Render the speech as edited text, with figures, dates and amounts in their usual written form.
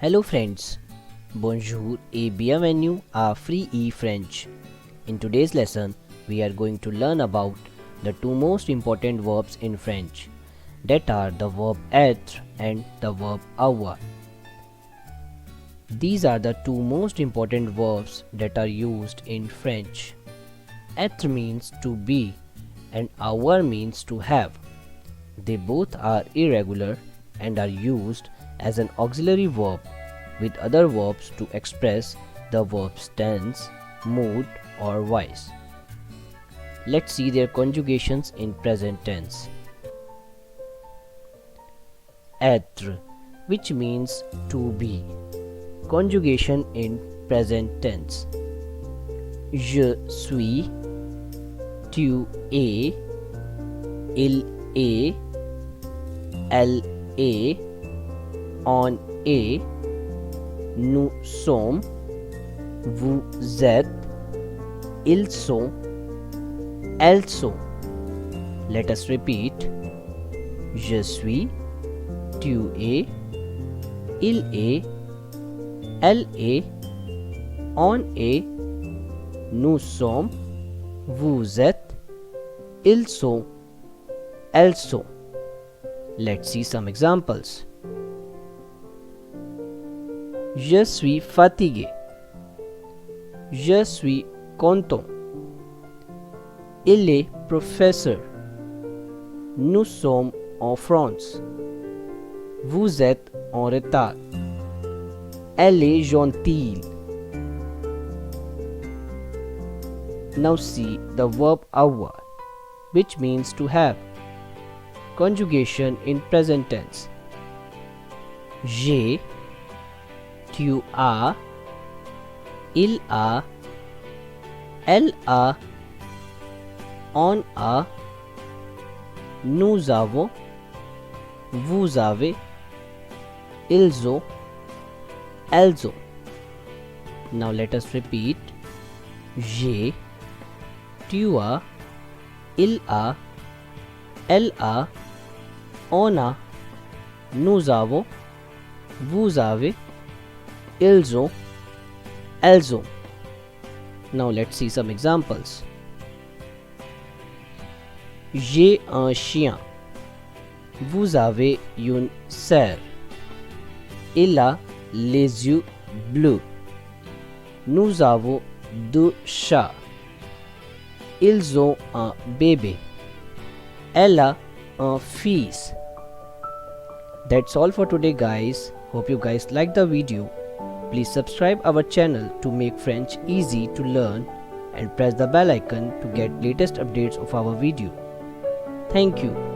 Hello friends, bonjour et bienvenue à Free French. In today's lesson, we are going to learn about the two most important verbs in French, that are the verb être and the verb avoir. These are the two most important verbs that are used in French. Être means to be and avoir means to have. They both are irregular and are used as an auxiliary verb with other verbs to express the verb's tense, mood or voice. Let's see their conjugations in present tense. Être, which means to be. Conjugation in present tense. Je suis, tu es, il est, elle est, on est, nous sommes, vous êtes, ils sont, elles sont. Let us repeat. Je suis, tu es, il est, elle est, on est, nous sommes, vous êtes, ils sont, elles sont. Let's see some examples. Je suis fatigué. Je suis content. Il est professeur. Nous sommes en France. Vous êtes en retard. Elle est gentille. Now see the verb avoir, which means to have. Conjugation in present tense. J'ai, tu as, il a, elle a, on a, nous avons, vous avez, ils ont, elles ont. Now let us repeat. J'ai, tu as, il a, elle a, on a, nous avons, vous avez, ils ont, elles ont. Now let's see some examples. J'ai un chien. Vous avez une sœur. Il a les yeux bleus. Nous avons deux chats. Ils ont un bébé. Elle a un fils. That's all for today guys. Hope you guys liked the video. Please subscribe our channel to make French easy to learn and press the bell icon to get latest updates of our video. Thank you.